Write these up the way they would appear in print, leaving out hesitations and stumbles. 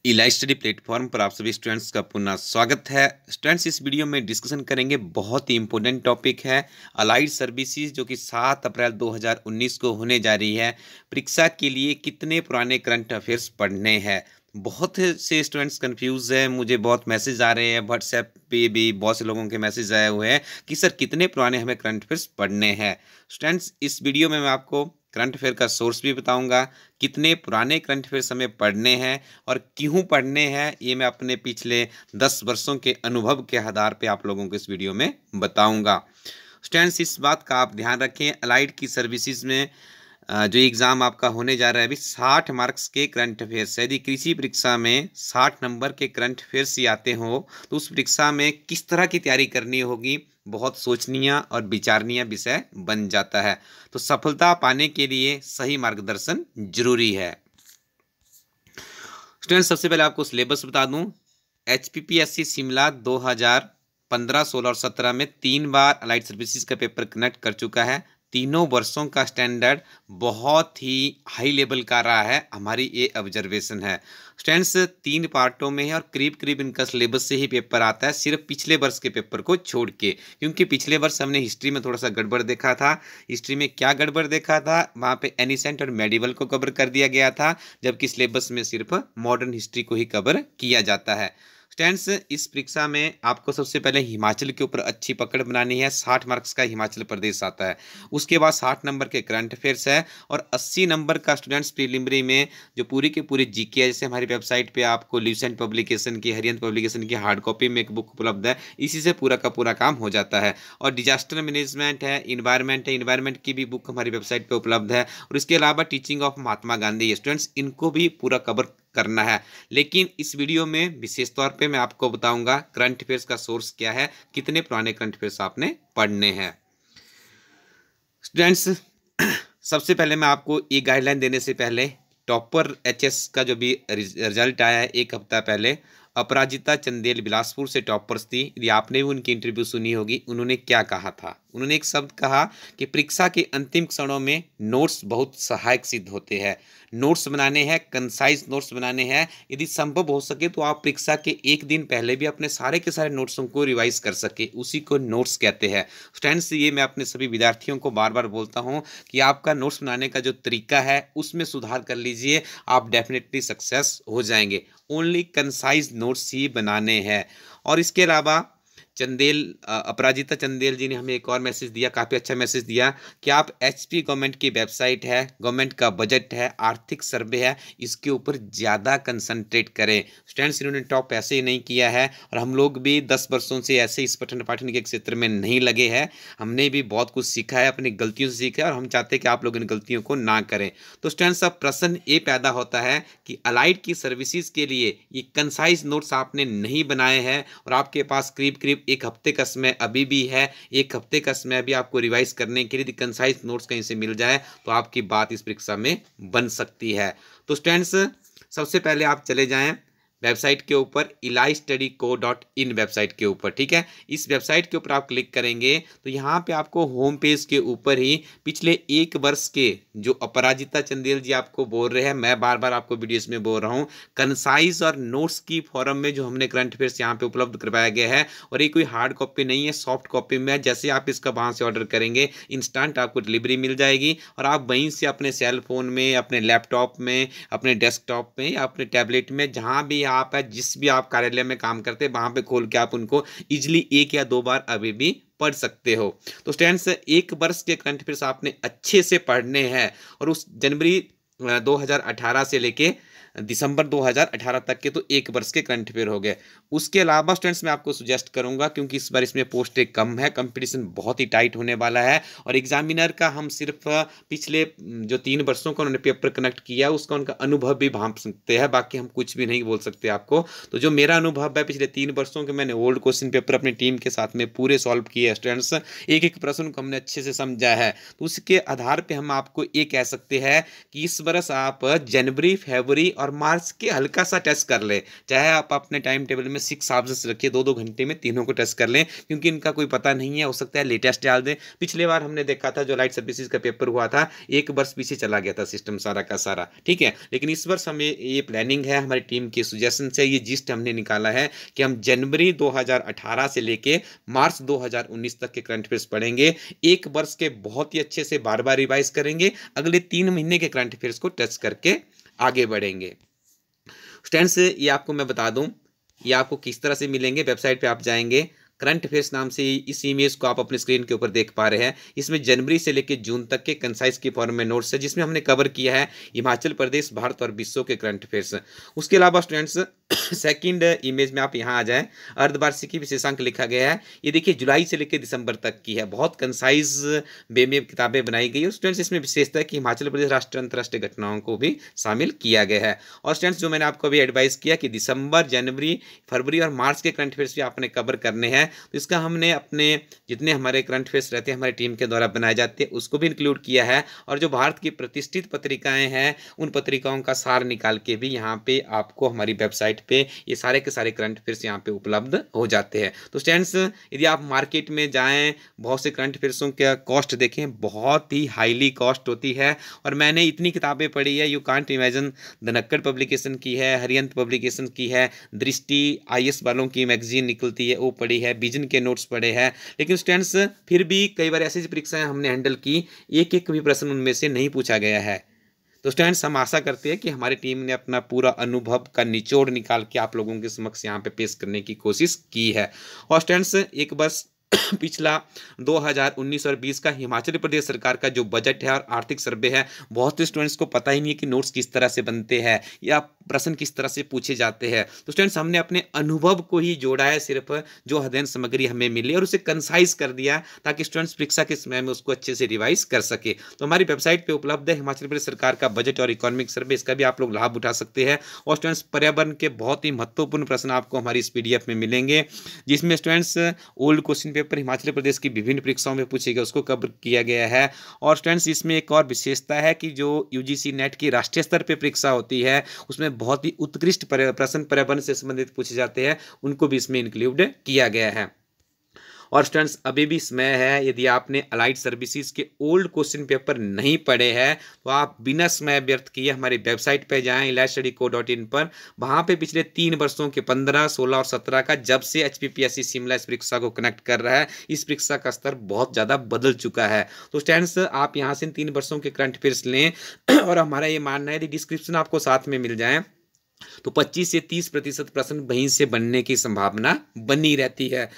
Elite study platform पर आप सभी स्टूडेंट्स का पुनः स्वागत है। स्टूडेंट्स, इस वीडियो में डिस्कशन करेंगे, बहुत ही इंपॉर्टेंट टॉपिक है अलाइड सर्विसेज, जो कि 7 अप्रैल 2019 को होने जा रही है। परीक्षा के लिए कितने पुराने करंट अफेयर्स पढ़ने हैं। बहुत से स्टूडेंट्स कंफ्यूज है, मुझे बहुत मैसेज आ रहे हैं, व्हाट्सएप पे भी बहुत से लोगों के मैसेज आए हुए हैं कि सर कितने पुराने हमें करंट अफेयर्स पढ़ने हैं। स्टूडेंट्स, इस वीडियो में मैं आपको करंट अफेयर का सोर्स भी बताऊंगा, कितने पुराने करंट अफेयर्स हमें पढ़ने हैं और क्यों पढ़ने हैं, ये मैं अपने पिछले 10 वर्षों के अनुभव के आधार पे आप लोगों को इस वीडियो में बताऊंगा। स्टूडेंट्स, इस बात का आप ध्यान रखें, अलाइड की सर्विसेज में जो एग्ज़ाम आपका होने जा रहा है अभी 60 मार्क्स के करंट अफेयर्स है। यदि किसी परीक्षा में 60 नंबर के करंट अफेयर्स ही आते हो तो उस परीक्षा में किस तरह की तैयारी करनी होगी, बहुत सोचनीय और विचारणीय विषय बन जाता है। तो सफलता पाने के लिए सही मार्गदर्शन जरूरी है। स्टूडेंट, सबसे पहले आपको सिलेबस बता दूं। HPPSC शिमला 2015, 16 और 17 में 3 बार अलाइड सर्विसेज का पेपर कनेक्ट कर चुका है। तीनों वर्षों का स्टैंडर्ड बहुत ही हाई लेवल का रहा है, हमारी ये ऑब्जर्वेशन है। स्टूडेंट्स, 3 पार्टों में है और करीब करीब इनका सिलेबस से ही पेपर आता है, सिर्फ पिछले वर्ष के पेपर को छोड़ के, क्योंकि पिछले वर्ष हमने हिस्ट्री में थोड़ा सा गड़बड़ देखा था। हिस्ट्री में क्या गड़बड़ देखा था, वहाँ पे एनिसेंट और मेडिवल को कवर कर दिया गया था, जबकि सिलेबस में सिर्फ मॉडर्न हिस्ट्री को ही कवर किया जाता है। स्टूडेंट्स, इस परीक्षा में आपको सबसे पहले हिमाचल के ऊपर अच्छी पकड़ बनानी है। 60 मार्क्स का हिमाचल प्रदेश आता है, उसके बाद 60 नंबर के करंट अफेयर्स है और 80 नंबर का स्टूडेंट्स प्रीलिमिनरी में जो पूरी की पूरी जीके है। जैसे हमारी वेबसाइट पे आपको ल्यूसेंट पब्लिकेशन की, हरियंत पब्लिकेशन की हार्ड कॉपी में एक बुक उपलब्ध है, इसी से पूरा का पूरा काम हो जाता है। और डिजास्टर मैनेजमेंट है, इन्वायरमेंट की भी बुक हमारी वेबसाइट पर उपलब्ध है। और इसके अलावा teaching of Mahatma Gandhi, students इनको भी पूरा कवर करना है। लेकिन इस वीडियो में विशेष तौर पे मैं आपको बताऊंगा करंट अफेयर्स का सोर्स क्या है, कितने पुराने करंट अफेयर्स आपने पढ़ने हैं। स्टूडेंट्स, सबसे पहले मैं आपको ये गाइडलाइन देने से पहले टॉपर HS का जो भी रिजल्ट आया है एक हफ्ता पहले, अपराजिता चंदेल बिलासपुर से टॉपर्स थी। यदि आपने भी उनकी इंटरव्यू सुनी होगी, उन्होंने क्या कहा था। उन्होंने एक शब्द कहा कि परीक्षा के अंतिम क्षणों में नोट्स बहुत सहायक सिद्ध होते हैं। नोट्स बनाने हैं, कंसाइज नोट्स बनाने हैं। यदि संभव हो सके तो आप परीक्षा के एक दिन पहले भी अपने सारे के सारे नोट्सों को रिवाइज कर सके, उसी को नोट्स कहते हैं। स्टूडेंट्स, ये मैं अपने सभी विद्यार्थियों को बार बार बोलता हूँ कि आपका नोट्स बनाने का जो तरीका है उसमें सुधार कर लीजिए, आप डेफिनेटली सक्सेस हो जाएंगे। ओनली कंसाइज नोट्स ही बनाने हैं। और इसके अलावा अपराजिता चंदेल जी ने हमें एक और मैसेज दिया, काफ़ी अच्छा मैसेज दिया कि आप HP गवर्नमेंट की वेबसाइट है, गवर्नमेंट का बजट है, आर्थिक सर्वे है, इसके ऊपर ज़्यादा कंसंट्रेट करें। स्टूडेंट्स, इन्होंने टॉप ऐसे ही नहीं किया है और हम लोग भी 10 वर्षों से ऐसे इस पठन पाठन के क्षेत्र में नहीं लगे हैं। हमने भी बहुत कुछ सीखा है, अपनी गलतियों से सीखा है और हम चाहते हैं कि आप लोग इन गलतियों को ना करें। तो स्टूडेंट्स, अब प्रश्न ये पैदा होता है कि अलाइड की सर्विसेज के लिए ये कंसाइज नोट्स आपने नहीं बनाए हैं और आपके पास करीब करीब एक हफ्ते का समय अभी भी है। एक हफ्ते का समय अभी आपको रिवाइज करने के लिए कंसाइज नोट्स कहीं से मिल जाए तो आपकी बात इस परीक्षा में बन सकती है। तो स्टूडेंट्स, सबसे पहले आप चले जाएं वेबसाइट के ऊपर, elitestudyco.in वेबसाइट के ऊपर, ठीक है। इस वेबसाइट के ऊपर आप क्लिक करेंगे तो यहाँ पे आपको होम पेज के ऊपर ही पिछले एक वर्ष के जो अपराजिता चंदेल जी आपको बोल रहे हैं, मैं बार बार आपको वीडियोस में बोल रहा हूँ, कंसाइज और नोट्स की फॉर्म में जो हमने करंट अफेयर्स यहाँ पे उपलब्ध करवाया गया है। और ये कोई हार्ड कॉपी नहीं है, सॉफ्ट कॉपी में है। जैसे आप इसका वहाँ से ऑर्डर करेंगे, इंस्टेंट आपको डिलीवरी मिल जाएगी और आप वहीं से अपने सेल फोन में, अपने लैपटॉप में, अपने डेस्कटॉप में या अपने टैबलेट में, जहाँ भी आप है, जिस भी आप कार्यालय में काम करते हैं, वहां पे खोल के आप उनको इजिली 1 या 2 बार अभी भी पढ़ सकते हो। तो स्टूडेंट्स, एक वर्ष के करंट अफेयर्स आपने अच्छे से पढ़ने हैं और उस जनवरी 2018 से लेके दिसंबर 2018 तक के तो एक वर्ष के करंट अफेयर हो गए। उसके अलावा स्टूडेंट्स, मैं आपको सुजेस्ट करूंगा, क्योंकि इस बार इसमें पोस्टें कम है, कंपटीशन बहुत ही टाइट होने वाला है और एग्जामिनर का हम सिर्फ पिछले जो 3 वर्षों का उन्होंने पेपर कनेक्ट किया उसका उनका अनुभव भी भांप सकते हैं, बाकी हम कुछ भी नहीं बोल सकते आपको। तो जो मेरा अनुभव है पिछले 3 वर्षों के, मैंने ओल्ड क्वेश्चन पेपर अपनी टीम के साथ में पूरे सॉल्व किए स्टूडेंट्स, एक एक प्रश्न को हमने अच्छे से समझा है। तो उसके आधार पर हम आपको ये कह सकते हैं कि इस वर्ष आप जनवरी, फरवरी और और मार्क्स के हल्का सा टेस्ट कर लें। चाहे आप अपने टाइम टेबल में 6 सब्जेक्ट्स रखिए, 2-2 घंटे में तीनों को टेस्ट कर लें, क्योंकि इनका कोई पता नहीं है, हो सकता है लेटेस्ट डाल दें। पिछले बार हमने देखा था जो लाइट सर्विसेज का पेपर हुआ था, 1 वर्ष पीछे चला गया था सिस्टम सारा का सारा, ठीक है। लेकिन इस वर्ष हमें ये प्लानिंग है, हमारी टीम के सुजेशन से ये जिस्ट हमने निकाला है कि हम जनवरी 2018 से लेके मार्च 2019 तक के करंट अफेयर्स पढ़ेंगे। 1 वर्ष के बहुत ही अच्छे से बार बार रिवाइज करेंगे, अगले 3 महीने के करंट अफेयर्स को टेस्ट करके आगे बढ़ेंगे। स्टूडेंट्स, ये आपको मैं बता दूं, ये आपको किस तरह से मिलेंगे। वेबसाइट पे आप जाएंगे, करंट अफेयर्स नाम से इस इमेज को आप अपने स्क्रीन के ऊपर देख पा रहे हैं। इसमें जनवरी से लेकर जून तक के कंसाइज की फॉर्म में नोट्स है, जिसमें हमने कवर किया है हिमाचल प्रदेश, भारत और विश्व के करंट अफेयर्स। उसके अलावा स्टूडेंट्स सेकंड इमेज में आप यहाँ आ जाएं, अर्धवार्षिकी विशेषांक लिखा गया है। ये देखिए जुलाई से लेकर दिसंबर तक की है, बहुत कंसाइज वे में किताबें बनाई गई है। स्टूडेंट्स, इसमें विशेषता है कि हिमाचल प्रदेश राष्ट्रीय अंतर्राष्ट्रीय घटनाओं को भी शामिल किया गया है। और स्टूडेंट्स, जो मैंने आपको अभी एडवाइस किया कि दिसंबर, जनवरी, फरवरी और मार्च के करंट अफेयर्स भी आपने कवर करने हैं, तो इसका हमने अपने जितने हमारे करंट अफेयर्स रहते हैं हमारी टीम के द्वारा बनाए जाते हैं उसको भी इंक्लूड किया है। और जो भारत की प्रतिष्ठित पत्रिकाएं हैं उन पत्रिकाओं का सार निकाल के भी यहाँ पे आपको हमारी वेबसाइट पे ये सारे के सारे करंट अफेयर्स यहाँ पे उपलब्ध हो जाते हैं। तो स्टूडेंट्स, यदि आप मार्केट में जाएं, बहुत से करंट अफेयर्सों का कॉस्ट देखें, बहुत ही हाईली कॉस्ट होती है। और मैंने इतनी किताबें पढ़ी है, यू कांट इमेजिन। धनक्कड़ पब्लिकेशन की है, हरियंत पब्लिकेशन की है, दृष्टि IAS वालों की मैगजीन निकलती है वो पढ़ी है, विजन के नोट्स पढ़े हैं। लेकिन स्टूडेंट्स, फिर भी कई बार ऐसी परीक्षाएं हमने हैंडल की, एक एक भी प्रश्न उनमें से नहीं पूछा गया है। तो स्टूडेंट्स, हम आशा करते हैं कि हमारी टीम ने अपना पूरा अनुभव का निचोड़ निकाल के आप लोगों के समक्ष यहाँ पे पेश करने की कोशिश की है। और स्टूडेंट्स, एक वर्ष पिछला 2019 और 20 का हिमाचल प्रदेश सरकार का जो बजट है और आर्थिक सर्वे है, बहुत से स्टूडेंट्स को पता ही नहीं है कि नोट्स किस तरह से बनते हैं या प्रश्न किस तरह से पूछे जाते हैं। तो स्टूडेंट्स, हमने अपने अनुभव को ही जोड़ा है, सिर्फ जो अध्ययन सामग्री हमें मिली और उसे कंसाइज कर दिया ताकि स्टूडेंट्स परीक्षा के समय में उसको अच्छे से रिवाइज कर सके। तो हमारी वेबसाइट पे उपलब्ध है हिमाचल प्रदेश सरकार का बजट और इकोनॉमिक सर्वे, इसका भी आप लोग लाभ उठा सकते हैं। और स्टूडेंट्स, पर्यावरण के बहुत ही महत्वपूर्ण प्रश्न आपको हमारी इस PDF में मिलेंगे, जिसमें students old question paper Himachal Pradesh की विभिन्न परीक्षाओं में पूछे गए उसको कवर किया गया है। और स्टूडेंट्स, इसमें एक और विशेषता है कि जो UGC नेट की राष्ट्रीय स्तर पर परीक्षा होती है उसमें बहुत ही उत्कृष्ट प्रश्न पर्यावरण से संबंधित पूछे जाते हैं, उनको भी इसमें इंक्लूड किया गया है। और स्टूडेंट्स, अभी भी समय है, यदि आपने अलाइड सर्विसेज के ओल्ड क्वेश्चन पेपर नहीं पढ़े हैं तो आप बिना समय व्यर्थ किए हमारी वेबसाइट पर जाएं, elitestudyco.in पर। वहां पे पिछले 3 वर्षों के 15, 16 और 17 का, जब से HPPSC शिमला इस परीक्षा को कनेक्ट कर रहा है, इस परीक्षा का स्तर बहुत ज़्यादा बदल चुका है। तो स्टूडेंट्स, आप यहाँ से इन 3 वर्षों के करंट अफेयर्स लें और हमारा ये मानना है कि डिस्क्रिप्शन आपको साथ में मिल जाए तो 25 से 30% प्रश्न वहीं से बनने की संभावना बनी रहती है।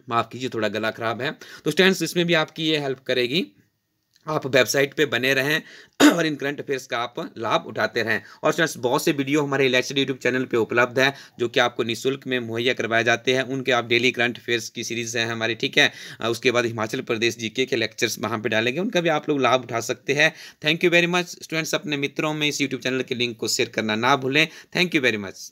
माफ़ कीजिए, थोड़ा गला खराब है। तो स्टूडेंट्स, इसमें भी आपकी ये हेल्प करेगी, आप वेबसाइट पे बने रहें और इन करंट अफेयर्स का आप लाभ उठाते रहें। और स्टूडेंट्स, बहुत से वीडियो हमारे इलेक्शन यूट्यूब चैनल पे उपलब्ध है जो कि आपको निःशुल्क में मुहैया करवाए जाते हैं। उनके आप डेली करंट अफेयर्स की सीरीज है हमारी, ठीक है। उसके बाद हिमाचल प्रदेश GK के लेक्चर्स वहाँ पे डालेंगे, उनका भी आप लोग लाभ उठा सकते हैं। Thank you very much students. अपने मित्रों में इस यूट्यूब चैनल के लिंक को शेयर करना ना भूलें। Thank you very much.